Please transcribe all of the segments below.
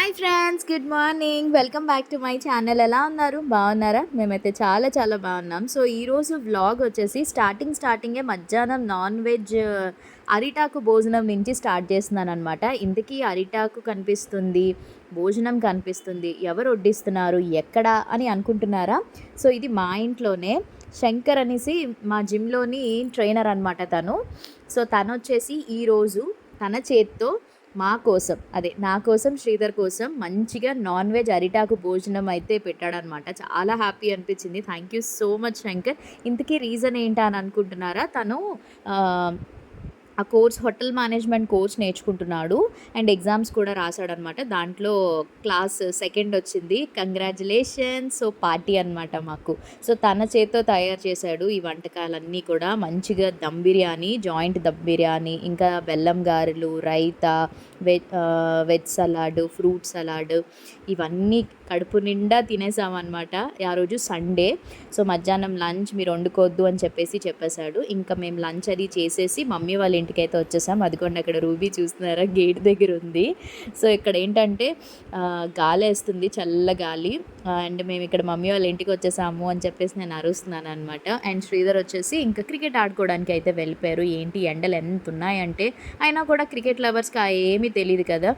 Hi friends, good morning. Welcome back to my channel. ఎలా ఉన్నారు? బాగున్నారా? మేమైతే చాలా చాలా బాగున్నాం. సో ఈరోజు వ్లాగ్ వచ్చేసి స్టార్టింగే మధ్యాహ్నం నాన్ వెజ్ అరిటాకు భోజనం నుంచి స్టార్ట్ చేస్తున్నాను అనమాట. ఇంతకీ అరిటాకు కనిపిస్తుంది, భోజనం కనిపిస్తుంది, ఎవరు వడ్డిస్తున్నారు, ఎక్కడ అని అనుకుంటున్నారా? సో ఇది మా ఇంట్లోనే. శంకర్ అనేసి మా జిమ్లోని ట్రైనర్ అనమాట తను. సో తను వచ్చేసి ఈరోజు తన చేత్తో నా కోసం, శ్రీధర్ కోసం మంచిగా నాన్ వెజ్ అరిటాకు భోజనం అయితే పెట్టాడనమాట. చాలా హ్యాపీ అనిపించింది. Thank you so much Shankar. ఇంతకీ రీజన్ ఏంటా అని అనుకుంటున్నారా? తను ఆ కోర్స్ హోటల్ మేనేజ్మెంట్ కోర్స్ నేర్చుకుంటున్నాడు అండ్ ఎగ్జామ్స్ కూడా రాశాడనమాట. దాంట్లో క్లాస్ సెకండ్ వచ్చింది. కంగ్రాచులేషన్స్. సో పార్టీ అనమాట మాకు. సో తన చేత్తో తయారు చేశాడు ఈ వంటకాలన్నీ కూడా. మంచిగా దమ్ బిర్యానీ, జాయింట్ దమ్ బిర్యానీ, ఇంకా బెల్లం గారెలు, raita, veg salad, fruit salad, ఇవన్నీ కడుపు నిండా తినేసామన్నమాట. ఆ రోజు సండే. సో మధ్యాహ్నం లంచ్ మీరు వండుకోవద్దు అని చెప్పేశాడు. ఇంకా మేము లంచ్ అది చేసేసి మమ్మీ వాళ్ళ ఇంటికైతే వచ్చేసాం. అదిగోండి అక్కడ రూబీ చూస్తున్నారా, గేట్ దగ్గర ఉంది. సో ఇక్కడ ఏంటంటే గాలి వేస్తుంది, చల్ల గాలి. అండ్ మేము ఇక్కడ మమ్మీ వాళ్ళ ఇంటికి వచ్చేసాము అని చెప్పేసి నేను అరుస్తున్నాను అనమాట. అండ్ శ్రీధర్ వచ్చేసి ఇంకా క్రికెట్ ఆడుకోవడానికి అయితే వెళ్ళిపోయారు. ఏంటి ఎండలు ఎంత ఉన్నాయంటే, అయినా కూడా క్రికెట్ లవర్స్కి ఏమీ తెలియదు కదా.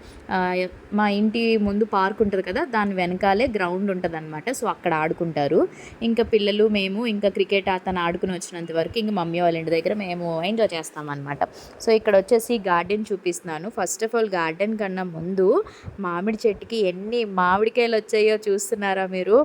మా ఇంటి ముందు పార్క్ ఉంటుంది కదా, దాని వెనకాలే గ్రౌండ్ ఉంటుంది అనమాట. సో అక్కడ ఆడుకుంటారు. ఇంకా పిల్లలు, మేము ఇంకా క్రికెట్ అతను ఆడుకుని వచ్చినంత వరకు ఇంకా మమ్మీ వాళ్ళ ఇంటి దగ్గర మేము ఎంజాయ్ చేస్తామన్నమాట. సో ఇక్కడ వచ్చేసి గార్డెన్ చూపిస్తున్నాను. ఫస్ట్ ఆఫ్ ఆల్ గార్డెన్ కన్నా ముందు మామిడి చెట్టుకి ఎన్ని మామిడికాయలు వచ్చాయో చూస్తున్నారా మీరు?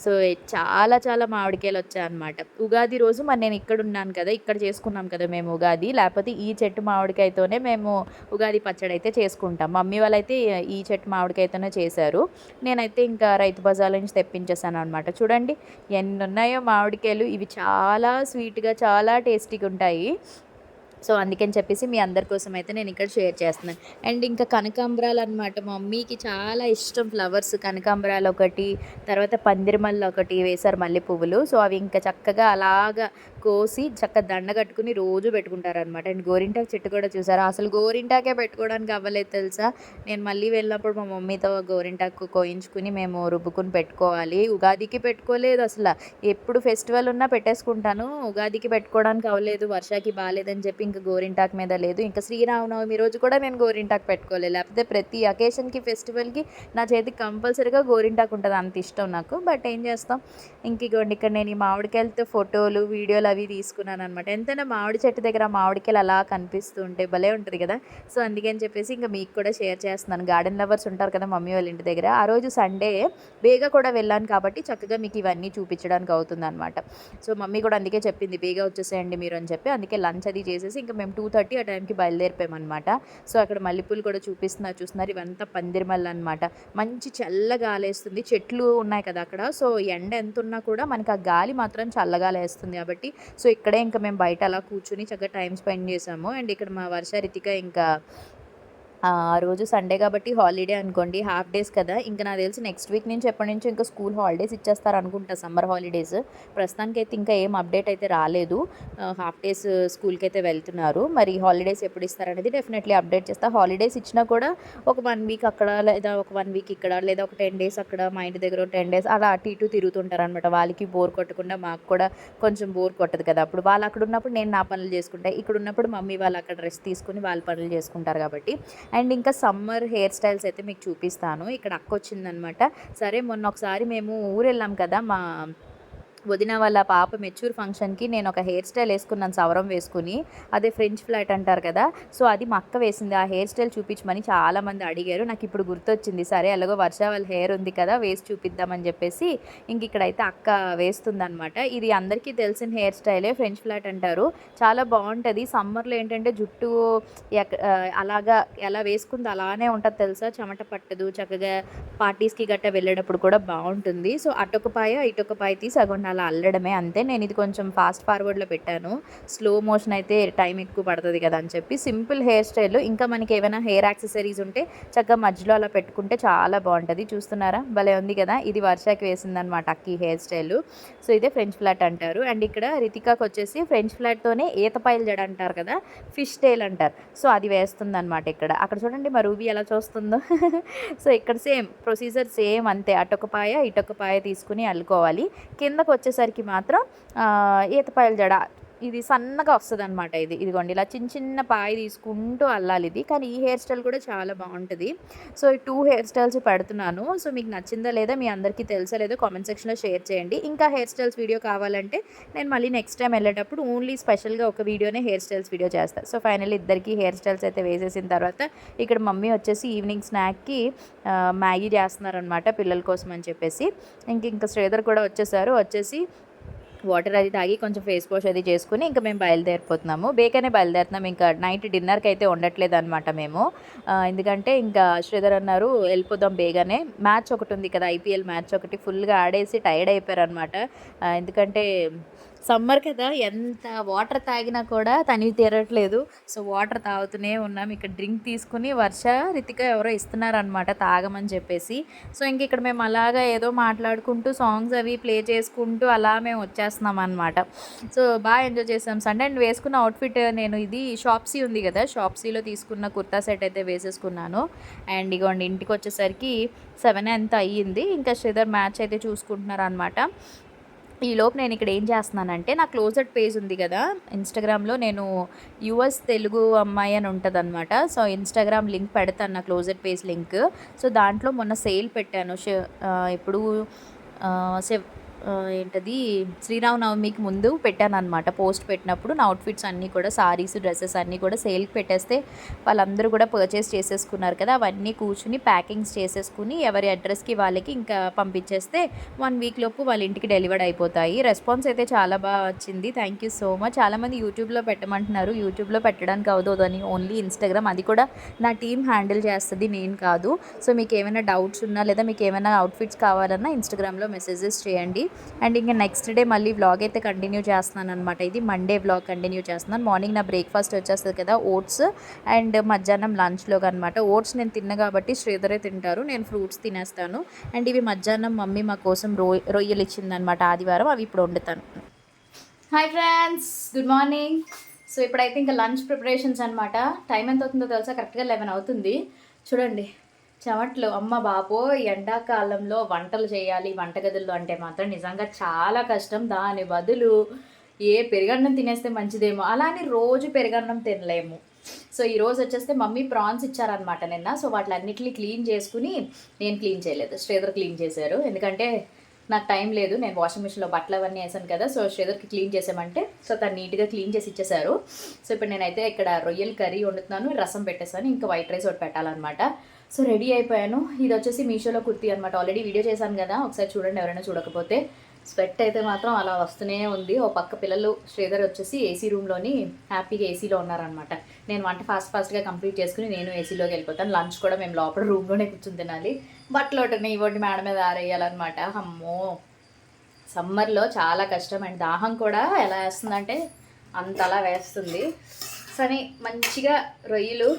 సో చాలా చాలా మామిడికాయలు వచ్చాయన్నమాట. ఉగాది రోజు మరి నేను ఇక్కడ ఉన్నాను కదా, ఇక్కడ చేసుకున్నాం కదా మేము ఉగాది. లేకపోతే ఈ చెట్టు మామిడికాయతోనే మేము ఉగాది పచ్చడి అయితే చేసుకుంటాం. మమ్మీ వాళ్ళైతే ఈ చెట్టు మామిడికాయతోనే చేశారు. నేనైతే ఇంకా రైతు బజార్ నుంచి తెప్పించేసాను అనమాట. చూడండి ఎన్ని ఉన్నాయో మామిడికాయలు. ఇవి చాలా స్వీట్గా, చాలా టేస్టీగా ఉంటాయి. సో అందుకని చెప్పేసి మీ అందరి కోసం అయితే నేను ఇక్కడ షేర్ చేస్తున్నాను. అండ్ ఇంకా కనకాంబరాలు అనమాట. మా మమ్మీకి చాలా ఇష్టం ఫ్లవర్స్. కనకాంబరాలు ఒకటి, తర్వాత పందిరిమల్లి ఒకటి వేశారు, మల్లె పువ్వులు. సో అవి ఇంకా చక్కగా అలాగా కోసి దండ కట్టుకుని రోజు పెట్టుకుంటారనమాట. అండ్ గోరింటాకు చెట్టు కూడా చూసారా? అసలు గోరింటాకే పెట్టుకోవడానికి అవ్వలేదు తెలుసా. నేను మళ్ళీ వెళ్ళినప్పుడు మా మమ్మీతో గోరింటాకు కోయించుకుని మేము రుబ్బుకుని పెట్టుకోవాలి. ఉగాదికి పెట్టుకోలేదు అసలు. ఎప్పుడు ఫెస్టివల్ ఉన్నా పెట్టేసుకుంటాను. ఉగాదికి పెట్టుకోవడానికి అవ్వలేదు, వర్షాకి బాగాలేదని చెప్పి ఇంకా గోరింటాకు మీద లేదు. ఇంకా శ్రీరామనవమి రోజు కూడా నేను గోరింటాకు పెట్టుకోలేదు. లేకపోతే ప్రతి అకేషన్కి, ఫెస్టివల్కి నా చేతికి కంపల్సరీగా గోరింటాకు ఉంటుంది. అంత ఇష్టం నాకు. బట్ ఏం చేస్తాం. ఇంక ఇగోండి ఇక్కడ నేను ఈ మామిడికాయలతో ఫోటోలు, వీడియోలు అవి తీసుకున్నాను అనమాట. ఎంతైనా మామిడి చెట్టు దగ్గర మామిడికాయలు అలా కనిపిస్తూ ఉంటే భలే ఉంటుంది కదా. సో అందుకని చెప్పేసి ఇంకా మీకు కూడా షేర్ చేస్తున్నాను. గార్డెన్ లవర్స్ ఉంటారు కదా మమ్మీ వాళ్ళ ఇంటి దగ్గర. ఆ రోజు సండే బేగా కూడా వెళ్ళాను కాబట్టి చక్కగా మీకు ఇవన్నీ చూపించడానికి అవుతుంది అనమాట. సో మమ్మీ కూడా అందుకే చెప్పింది బేగా వచ్చేసేయండి మీరు అని చెప్పి. అందుకే లంచ్ అది చేసేసి ఇంకా మేము 2:30 ఆ టైంకి బయలుదేరిపోయామన్నమాట. సో అక్కడ మల్లెపూలు కూడా చూస్తున్నారు. ఇవంతా పందిరిమల్లి అనమాట. మంచి చల్ల గాలి వేస్తుంది. చెట్లు ఉన్నాయి కదా అక్కడ. సో ఎండ ఎంత ఉన్నా కూడా మనకి ఆ గాలి మాత్రం చల్లగా వేస్తుంది కాబట్టి సో ఇక్కడే ఇంకా మేము బయట అలా కూర్చుని చక్కగా టైం స్పెండ్ చేసాము. అండ్ ఇక్కడ మా వర్ష రితిక ఇంకా ఆ రోజు సండే కాబట్టి హాలిడే అనుకోండి, హాఫ్ డేస్ కదా. ఇంకా నాకు తెలిసి నెక్స్ట్ వీక్ నుంచి ఎప్పటి నుంచి ఇంకా స్కూల్ హాలిడేస్ ఇచ్చేస్తారు అనుకుంటా, సమ్మర్ హాలిడేస్. ప్రస్తుతానికైతే ఇంకా ఏం అప్డేట్ అయితే రాలేదు. హాఫ్ డేస్ స్కూల్కి అయితే వెళ్తున్నారు. మరి హాలిడేస్ ఎప్పుడు ఇస్తారనేది డెఫినెట్లీ అప్డేట్ చేస్తా. హాలిడేస్ ఇచ్చినా కూడా ఒక 1 వీక్ అక్కడ, లేదా ఒక 1 వీక్ ఇక్కడ, లేదా ఒక 10 డేస్ అక్కడ, మా ఇంటి దగ్గర 10 డేస్ అలా అటు ఇటు తిరుగుతుంటారు అనమాట. వాళ్ళకి బోర్ కొట్టకుండా మాకు కూడా కొంచెం బోర్ కొట్టదు కదా. అప్పుడు వాళ్ళు అక్కడ ఉన్నప్పుడు నేను నా పనులు చేసుకుంటా, ఇక్కడ ఉన్నప్పుడు మమ్మీ వాళ్ళు అక్కడ రెస్ట్ తీసుకుని వాళ్ళ పనులు చేసుకుంటారు కాబట్టి. అండ్ ఇంకా సమ్మర్ హెయిర్ స్టైల్స్ అయితే మీకు చూపిస్తాను. ఇక్కడ అక్క వచ్చిందనమాట. సరే మొన్న ఒకసారి మేము ఊరు వెళ్ళాం కదా, మా వదిన వాళ్ళ పాప మెచ్యూర్ ఫంక్షన్కి నేను ఒక హెయిర్ స్టైల్ వేసుకున్నాను, సవరం వేసుకుని. అదే ఫ్రెంచ్ ఫ్లాట్ అంటారు కదా. సో అది మా అక్క వేసింది. ఆ హెయిర్ స్టైల్ చూపించమని చాలామంది అడిగారు. నాకు ఇప్పుడు గుర్తొచ్చింది. సరే అలాగో వర్ష వాళ్ళ హెయిర్ ఉంది కదా, వేసి చూపిద్దామని చెప్పేసి ఇంక ఇక్కడైతే అక్క వేస్తుందనమాట. ఇది అందరికీ తెలిసిన హెయిర్ స్టైలే, ఫ్రెంచ్ ఫ్లాట్ అంటారు. చాలా బాగుంటుంది. సమ్మర్లో ఏంటంటే జుట్టు అలాగా ఎలా వేసుకుంది అలానే ఉంటుంది తెలుసా, చెమట పట్టదు. చక్కగా పార్టీస్కి గట్టా వెళ్ళేటప్పుడు కూడా బాగుంటుంది. సో అటొక పాయ ఇటొక పాయ తీసి అగొండి అలా అల్లడమే అంతే. నేను ఇది కొంచెం ఫాస్ట్ ఫార్వర్డ్లో పెట్టాను, స్లో మోషన్ అయితే టైం ఎక్కువ పడుతుంది కదా అని చెప్పి. Simple hair style. ఇంకా మనకి ఏమైనా హెయిర్ యాక్సెసరీస్ ఉంటే చక్కగా మధ్యలో అలా పెట్టుకుంటే చాలా బాగుంటుంది. చూస్తున్నారా, భలే ఉంది కదా. ఇది వర్షాకి వేసిందనమాట అక్కి హెయిర్ స్టైల్. సో ఇదే ఫ్రెంచ్ ఫ్లాట్ అంటారు. అండ్ ఇక్కడ రితికాకి వచ్చేసి ఫ్రెంచ్ ఫ్లాట్తోనే ఈతపాయలు జడ అంటారు కదా, ఫిష్ టైల్ అంటారు. సో అది వేస్తుంది అనమాట ఇక్కడ. అక్కడ చూడండి మా రూబీ ఎలా చూస్తుందో. సో ఇక్కడ సేమ్ ప్రొసీజర్ సేమ్ అంతే. అటొక పాయ ఇటొక పాయ తీసుకుని అల్లుకోవాలి. కిందకు వచ్చేసరికి మాత్రం ఈతపాయల జడ ఇది సన్నగా వస్తుంది అనమాట. ఇదిగోండి ఇలా చిన్న చిన్న పాయ తీసుకుంటూ అల్లాలి ఇది. కానీ ఈ హెయిర్ స్టైల్ కూడా చాలా బాగుంటుంది. సో ఈ 2 హెయిర్ స్టైల్స్ పెడుతున్నాను. సో మీకు నచ్చిందా లేదా, మీ అందరికీ తెలుసా లేదో కామెంట్ సెక్షన్లో షేర్ చేయండి. ఇంకా హెయిర్ స్టైల్స్ వీడియో కావాలంటే నేను మళ్ళీ నెక్స్ట్ టైం వెళ్ళేటప్పుడు ఓన్లీ స్పెషల్గా ఒక వీడియోనే హెయిర్ స్టైల్స్ వీడియో చేస్తాను. సో ఫైనల్లీ ఇద్దరికి హెయిర్ స్టైల్స్ అయితే వేసేసిన తర్వాత ఇక్కడ మమ్మీ వచ్చేసి ఈవినింగ్ స్నాక్కి మ్యాగీ చేస్తున్నారనమాట పిల్లల కోసం అని చెప్పేసి. ఇంకా శ్రీధర్ కూడా వచ్చేసి వాటర్ అది తాగి కొంచెం ఫేస్ వాష్ అది చేసుకుని ఇంకా మేము బయలుదేరిపోతున్నాము. బేకనే బయలుదేరుతున్నాము. ఇంకా నైట్ డిన్నర్కి అయితే ఉండట్లేదు అనమాట మేము. ఎందుకంటే ఇంకా శ్రీధర్ అన్నారు వెళ్ళిపోదాం బేగానే. మ్యాచ్ ఒకటి ఉంది కదా, ఐపీఎల్ మ్యాచ్ ఒకటి, ఫుల్గా ఆడేసి టైర్డ్ అయిపోయారు అనమాట. ఎందుకంటే సమ్మర్ కదా, ఎంత వాటర్ తాగినా కూడా తనివి తీరట్లేదు. సో వాటర్ తాగుతూనే ఉన్నాం. ఇక్కడ డ్రింక్ తీసుకుని వర్ష రితిక ఎవరో ఇస్తున్నారనమాట తాగమని చెప్పేసి. సో ఇంక ఇక్కడ మేము అలాగా ఏదో మాట్లాడుకుంటూ సాంగ్స్ అవి ప్లే చేసుకుంటూ అలా మేము వచ్చేస్తున్నాం అనమాట. సో బాగా ఎంజాయ్ చేసాం సండే. అండ్ వేసుకున్న అవుట్ఫిట్ నేను ఇది షాప్సీ ఉంది కదా, షాప్సీలో తీసుకున్న కుర్తా సెట్ అయితే వేసేసుకున్నాను. అండ్ ఇగోండి ఇంటికి వచ్చేసరికి 7 ఎంత అయ్యింది. ఇంకా శ్రీధర్ మ్యాచ్ అయితే చూసుకుంటున్నారు అనమాట. ఈలోపు నేను ఇక్కడ ఏం చేస్తున్నానంటే, నా క్లోజెట్ పేజ్ ఉంది కదా ఇన్స్టాగ్రామ్లో, నేను యుఎస్ తెలుగు అమ్మాయి అని ఉంటుంది అనమాట. సో ఇన్స్టాగ్రామ్ లింక్ పెడతాను, నా క్లోజెట్ పేజ్ లింక్. సో దాంట్లో మొన్న సేల్ పెట్టాను. ఇప్పుడు ఏంటది శ్రీరామనవమికి ముందు పెట్టాను అనమాట. పోస్ట్ పెట్టినప్పుడు నా అవుట్ఫిట్స్ అన్నీ కూడా, సారీస్ డ్రెస్సెస్ అన్నీ కూడా సేల్కి పెట్టేస్తే వాళ్ళందరూ కూడా పర్చేస్ చేసేసుకున్నారు కదా. అవన్నీ కూర్చుని ప్యాకింగ్స్ చేసేసుకుని ఎవరి అడ్రస్కి వాళ్ళకి ఇంకా పంపించేస్తే 1 వీక్ లోపు వాళ్ళ ఇంటికి డెలివర్డ్ అయిపోతాయి. రెస్పాన్స్ అయితే చాలా బాగా వచ్చింది. Thank you so much. చాలామంది యూట్యూబ్లో పెట్టమంటున్నారు. యూట్యూబ్లో పెట్టడానికి అవదని ఓన్లీ ఇన్స్టాగ్రామ్, అది కూడా నా టీం హ్యాండిల్ చేస్తుంది, నేను కాదు. సో మీకు ఏమైనా డౌట్స్ ఉన్నా లేదా మీకు ఏమైనా అవుట్ఫిట్స్ కావాలన్నా ఇన్స్టాగ్రామ్లో మెసేజెస్ చేయండి. అండ్ ఇంకా నెక్స్ట్ డే మళ్ళీ వ్లాగ్ అయితే కంటిన్యూ చేస్తున్నాను అనమాట. ఇది మండే వ్లాగ్ కంటిన్యూ చేస్తున్నాను. మార్నింగ్ నా బ్రేక్ఫాస్ట్ వచ్చేస్తుంది కదా, ఓట్స్. అండ్ మధ్యాహ్నం లంచ్లోకి అనమాట. ఓట్స్ నేను తిన్నా కాబట్టి శ్రీధరే తింటారు, నేను ఫ్రూట్స్ తినేస్తాను. అండ్ ఇవి మధ్యాహ్నం మమ్మీ మా కోసం రొయ్యలు ఇచ్చిందనమాట ఆదివారం, అవి ఇప్పుడు వండుతాను. Hi friends, good morning. So ఇప్పుడైతే ఇంకా లంచ్ ప్రిపరేషన్స్ అనమాట. టైం ఎంత అవుతుందో తెలుసా, కరెక్ట్గా 11 అవుతుంది. చూడండి చెమట్లు, అమ్మ బాబోయ్. ఎండాకాలంలో వంటలు చేయాలి వంటగదుల్లో అంటే మాత్రం నిజంగా చాలా కష్టం. దాని బదులు పెరుగన్నం తినేస్తే మంచిదేమో, అలా అని రోజు పెరుగన్నం తినలేము. సో ఈరోజు వచ్చేస్తే మమ్మీ ప్రాన్స్ ఇచ్చారనమాట నిన్న. సో వాటిలన్నిటిని క్లీన్ చేసుకుని, నేను క్లీన్ చేయలేదు, శ్రీధర్ క్లీన్ చేశారు. ఎందుకంటే నాకు టైం లేదు, నేను వాషింగ్ మిషన్లో బట్టలు అవన్నీ వేసాను కదా. సో శ్రీధర్కి క్లీన్ చేసామంటే సో తను నీట్గా క్లీన్ చేసి ఇచ్చేసారు. సో ఇప్పుడు నేనైతే ఇక్కడ రొయ్యల కర్రీ వండుతున్నాను, రసం పెట్టేసాను, ఇంకా వైట్ రైస్ ఒకటి పెట్టాలన్నమాట. సో రెడీ అయిపోయాను. ఇది వచ్చేసి మీషోలో కుర్తీ అనమాట. ఆల్రెడీ వీడియో చేశాను కదా, ఒకసారి చూడండి ఎవరైనా చూడకపోతే. స్వెట్ అయితే మాత్రం అలా వస్తూనే ఉంది. ఓ పక్క పిల్లలు శ్రీధర్ వచ్చేసి ఏసీ రూమ్లోని హ్యాపీగా ఏసీలో ఉన్నారనమాట. నేను వంట ఫాస్ట్గా కంప్లీట్ చేసుకుని నేను ఏసీలోకి వెళ్ళిపోతాను. లంచ్ కూడా మేము లోపల రూమ్లోనే కూర్చొని తినాలి. బట్టలు ఒకటి ఇవ్వండి మేడ మీద ఆరేయాలన్నమాట. అమ్మో సమ్మర్లో చాలా కష్టం. అండ్ దాహం కూడా ఎలా వేస్తుందంటే అంతలా వేస్తుంది. సరే మంచిగా రొయ్యలు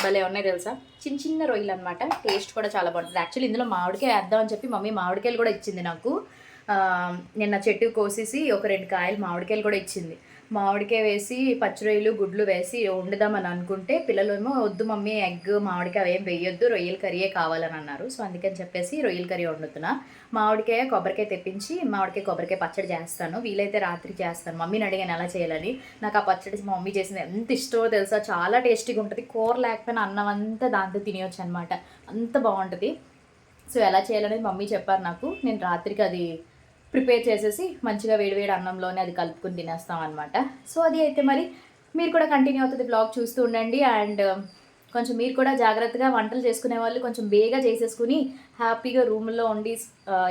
భలే ఉన్నాయి తెలుసా, చిన్న చిన్న రొయ్యలు అనమాట. టేస్ట్ కూడా చాలా బాగుంటుంది. యాక్చువల్లీ ఇందులో మామిడికాయ వేద్దామని చెప్పి మమ్మీ మామిడికాయలు కూడా ఇచ్చింది నాకు. నిన్న చెట్టు కోసేసి ఒక 2 కాయలు మామిడికాయలు కూడా ఇచ్చింది. మామిడికాయ వేసి పచ్చి రొయ్యలు గుడ్లు వేసి వండుదామని అనుకుంటే పిల్లలు ఏమో వద్దు మమ్మీ ఎగ్ మామిడికాయ ఏం వేయొద్దు, రొయ్యల కర్రీయే కావాలని అన్నారు. సో అందుకని చెప్పేసి రొయ్యల కర్రీ వండుతున్నా. మామిడికాయ కొబ్బరికాయ తెప్పించి కొబ్బరికాయ పచ్చడి చేస్తాను. వీలైతే రాత్రి చేస్తాను. మమ్మీని అడిగాను ఎలా చేయాలని. నాకు ఆ పచ్చడి మా మమ్మీ చేసింది ఎంత ఇష్టమో తెలుసా, చాలా టేస్టీగా ఉంటుంది. కూర లేకపోయినా అన్నం అంతా దాంతో తినేయచ్చు అనమాట, అంత బాగుంటుంది. సో ఎలా చేయాలనేది మమ్మీ చెప్పారు నాకు. నేను రాత్రికి అది ప్రిపేర్ చేసేసి మంచిగా వేడివేడి అన్నంలోనే అది కలుపుకొని తినేస్తాం అనమాట. సో అది అయితే మరి మీరు కూడా కంటిన్యూ అవుతుంది, బ్లాగ్ చూస్తూ ఉండండి. అండ్ కొంచెం మీరు కూడా జాగ్రత్తగా వంటలు చేసుకునే వాళ్ళు కొంచెం బేగా చేసేసుకుని హ్యాపీగా రూమ్లో ఉండి,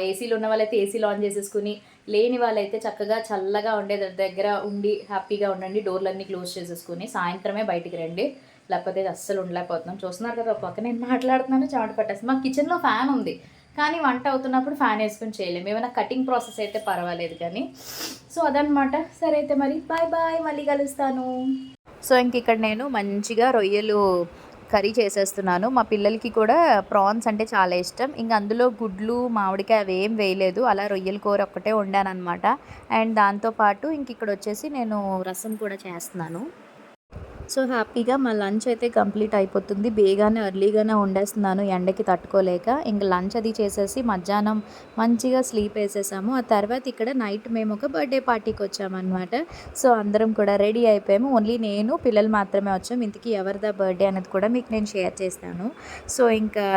ఏసీలో ఉన్న వాళ్ళైతే ఏసీలో ఆన్ చేసేసుకుని, లేని వాళ్ళైతే చక్కగా చల్లగా ఉండే దగ్గర ఉండి హ్యాపీగా ఉండండి. డోర్లన్నీ క్లోజ్ చేసేసుకుని సాయంత్రమే బయటికి రండి, లేకపోతే అస్సలు ఉండలేకపోతున్నాం. చూస్తున్నారు కదా ఒక పక్క నేను మాట్లాడుతున్నాను చెమట పట్టేస్తాను. మా కిచెన్లో ఫ్యాన్ ఉంది కానీ వంట అవుతున్నప్పుడు ఫ్యాన్ వేసుకొని చేయలేము. ఏమైనా కటింగ్ ప్రాసెస్ అయితే పర్వాలేదు కానీ. సో అదనమాట. సరే అయితే మరి బాయ్ బాయ్, మళ్ళీ కలుస్తాను. సో ఇంక ఇక్కడ నేను మంచిగా రొయ్యలు కర్రీ చేసేస్తున్నాను. మా పిల్లలకి కూడా ప్రాన్స్ అంటే చాలా ఇష్టం. ఇంక అందులో గుడ్లు, మామిడికాయ అవి ఏం వేయలేదు. అలా రొయ్యల కూర ఒక్కటే వండాననమాట. అండ్ దాంతోపాటు ఇంక ఇక్కడ వచ్చేసి నేను రసం కూడా చేస్తున్నాను. సో హ్యాపీగా మా లంచ్ అయితే కంప్లీట్ అయిపోతుంది. బేగానే ఎర్లీగానే వండేస్తున్నాను ఎండకి తట్టుకోలేక. ఇంక లంచ్ అది చేసేసి మధ్యాహ్నం మంచిగా స్లీప్ వేసేసాము. ఆ తర్వాత ఇక్కడ నైట్ మేము ఒక బర్త్డే పార్టీకి వచ్చామన్నమాట. సో అందరం కూడా రెడీ అయిపోయాము. ఓన్లీ నేను, పిల్లలు మాత్రమే వచ్చాము. ఇంతకీ ఎవరిదా బర్త్డే అనేది కూడా మీకు నేను షేర్ చేస్తాను. సో ఇంకా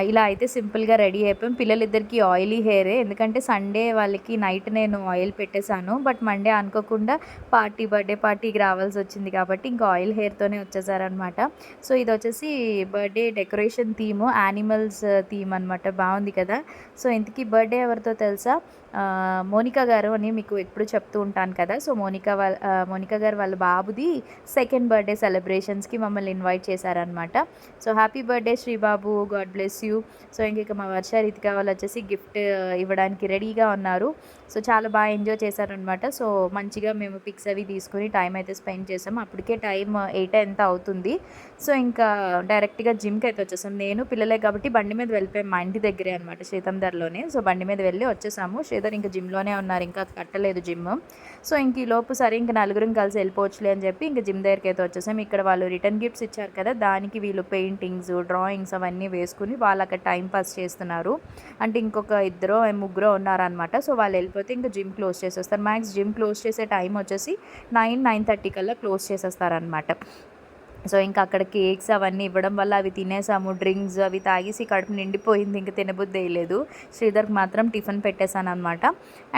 ఇలా అయితే సింపుల్గా రెడీ అయిపోయాం. పిల్లలిద్దరికి ఆయిలీ హెయిరే, ఎందుకంటే సండే వాళ్ళకి నైట్ నేను ఆయిల్ పెట్టేశాను. బట్ మండే అనుకోకుండా బర్త్డే పార్టీకి రావాల్సి వచ్చింది కాబట్టి ఇంకా ఆయిల్ హెయిర్తోనే వచ్చేసారనమాట. సో ఇది వచ్చేసి birthday decoration theme, animals theme అనమాట. బాగుంది కదా. సో ఇంతకీ బర్త్డే ఎవరితో తెలుసా? మోనికా గారు అని మీకు ఎప్పుడు చెప్తూ ఉంటాను కదా. సో మోనికా గారు వాళ్ళ బాబుది సెకండ్ బర్త్డే సెలబ్రేషన్స్కి మమ్మల్ని ఇన్వైట్ చేశారనమాట. So happy birthday Sribabu, God bless you. So ఇంక మా వర్ష రితిక వాళ్ళు వచ్చేసి గిఫ్ట్ ఇవ్వడానికి రెడీగా ఉన్నారు. సో చాలా బాగా ఎంజాయ్ చేశారనమాట. సో మంచిగా మేము పిక్స్ అవి తీసుకుని టైం అయితే స్పెండ్ చేసాము. అప్పటికే టైం 8 ఎంత అవుతుంది. సో ఇంకా డైరెక్ట్గా జిమ్కి అయితే వచ్చేసాం. నేను పిల్లలే కాబట్టి బండి మీద వెళ్ళిపోయాం. మా ఇంటి దగ్గరే అనమాట, శ్రీతందర్లోనే. సో బండి మీద వెళ్ళి వచ్చేసాము. శ్రీధర్ ఇంకా జిమ్లోనే ఉన్నారు, ఇంకా కట్టలేదు జిమ్. సో ఇంక ఈ లోపు సరే ఇంక నలుగురం కలిసి వెళ్ళిపోవచ్చులే అని చెప్పి ఇంక జిమ్ దగ్గరికి అయితే వచ్చేసాం. ఇక్కడ వాళ్ళు రిటర్న్ గిఫ్ట్స్ ఇచ్చారు కదా, దానికి వీళ్ళు పెయింటింగ్స్, డ్రాయింగ్స్ అవన్నీ వేసుకుని వాళ్ళు అక్కడ టైం పాస్ చేస్తున్నారు. అంటే ఇంకొక 2-3 ఉన్నారనమాట. సో వాళ్ళు వెళ్ళిపోతే ఇంకా జిమ్ క్లోజ్ చేసేస్తారు. మ్యాక్స్ జిమ్ క్లోజ్ చేసే టైం వచ్చేసి 9-9:30 కల్లా క్లోజ్ చేసేస్తారనమాట. సో ఇంకా అక్కడ కేక్స్ అవన్నీ ఇవ్వడం వల్ల అవి తినేసాము. డ్రింక్స్ అవి తాగేసి కడుపు నిండిపోయింది, ఇంక తినబుద్ధి వేయలేదు. శ్రీధర్కి మాత్రం టిఫిన్ పెట్టేశాను అనమాట.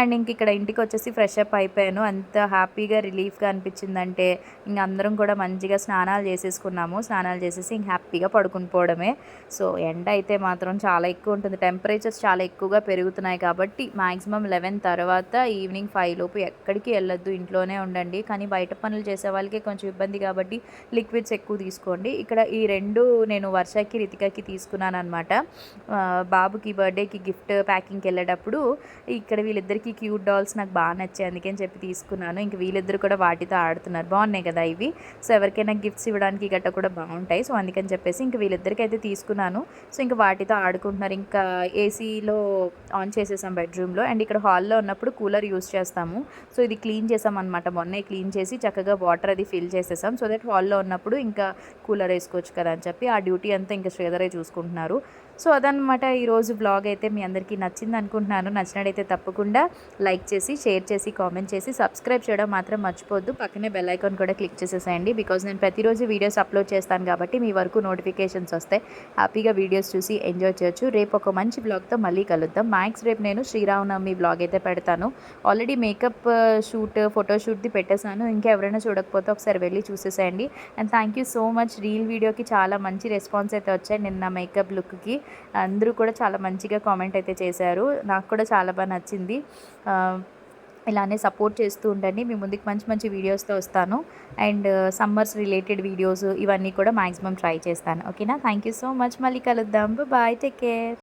అండ్ ఇంక ఇక్కడ ఇంటికి వచ్చేసి ఫ్రెష్ అప్ అయిపోయాను. అంత హ్యాపీగా రిలీఫ్గా అనిపించిందంటే ఇంక అందరం కూడా మంచిగా స్నానాలు చేసేసుకున్నాము. స్నానాలు చేసేసి ఇంక హ్యాపీగా పడుకుని పోవడమే. సో ఎండ అయితే మాత్రం చాలా ఎక్కువ ఉంటుంది. టెంపరేచర్స్ చాలా ఎక్కువగా పెరుగుతున్నాయి కాబట్టి మ్యాక్సిమం 11 తర్వాత ఈవినింగ్ 5 లోపు ఎక్కడికి వెళ్ళొద్దు, ఇంట్లోనే ఉండండి. కానీ బయట పనులు చేసే వాళ్ళకి కొంచెం ఇబ్బంది కాబట్టి లిక్విడ్స్ ఎక్కువ తీసుకోండి. ఇక్కడ ఈ 2 నేను వర్షకి, రితికకి తీసుకున్నాను అనమాట. బాబుకి బర్త్డేకి గిఫ్ట్ ప్యాకింగ్కి వెళ్ళేటప్పుడు ఇక్కడ వీళ్ళిద్దరికి క్యూట్ డాల్స్ నాకు బాగా నచ్చాయి, అందుకని చెప్పి తీసుకున్నాను. ఇంక వీళ్ళిద్దరు కూడా వాటితో ఆడుతున్నారు. బాగున్నాయి కదా ఇవి. సో ఎవరికైనా గిఫ్ట్స్ ఇవ్వడానికి గట్ట కూడా బాగుంటాయి. సో అందుకని చెప్పేసి ఇంక వీళ్ళిద్దరికి అయితే తీసుకున్నాను. సో ఇంకా వాటితో ఆడుకుంటున్నారు. ఇంకా ఏసీలో ఆన్ చేసేసాం బెడ్రూమ్లో. అండ్ ఇక్కడ హాల్లో ఉన్నప్పుడు కూలర్ యూస్ చేస్తాము. సో ఇది క్లీన్ చేసాం అనమాట. మొన్నే క్లీన్ చేసి చక్కగా వాటర్ అది ఫిల్ చేసేసాం. సో దట్ హాల్లో ఉన్నప్పుడు ఇంకా కూలర్ వేసుకోవచ్చు కదా అని చెప్పి ఆ డ్యూటీ అంతా ఇంకా శ్రీధరే చూసుకుంటున్నారు. సో అదనమాట ఈరోజు వ్లాగ్ అయితే మీ అందరికీ నచ్చింది అనుకుంటున్నాను. నచ్చినట్టయితే తప్పకుండా లైక్ చేసి, షేర్ చేసి, కామెంట్ చేసి, సబ్స్క్రైబ్ చేయడం మాత్రం మర్చిపోద్దు. పక్కనే బెల్ ఐకాన్ కూడా క్లిక్ చేసేసేయండి. బికాజ్ నేను ప్రతిరోజు వీడియోస్ అప్లోడ్ చేస్తాను కాబట్టి మీ వరకు నోటిఫికేషన్స్ వస్తాయి. హ్యాపీగా వీడియోస్ చూసి ఎంజాయ్ చేయొచ్చు. రేపు ఒక మంచి వ్లాగ్తో మళ్ళీ కలుద్దాం. మ్యాక్స్ రేపు నేను శ్రీరామనవమి వ్లాగ్ అయితే పెడతాను. ఆల్రెడీ మేకప్ షూట్, ఫోటోషూట్ది పెట్టేశాను. ఇంకా ఎవరైనా చూడకపోతే ఒకసారి వెళ్ళి చూసేసేయండి. And thank you so much. Reel వీడియోకి చాలా మంచి రెస్పాన్స్ అయితే వచ్చాయి. నిన్న మేకప్ లుక్కి అందరూ కూడా చాలా మంచిగా కామెంట్ అయితే చేశారు. నాకు కూడా చాలా బాగా నచ్చింది. ఇలానే సపోర్ట్ చేస్తూ ఉండండి. మీ ముందుకు మంచి మంచి వీడియోస్తో వస్తాను. అండ్ సమ్మర్స్ రిలేటెడ్ వీడియోస్ ఇవన్నీ కూడా మ్యాక్సిమం ట్రై చేస్తాను. ఓకేనా? Thank you so much. మళ్ళీ కలుద్దాం. Bye, take care.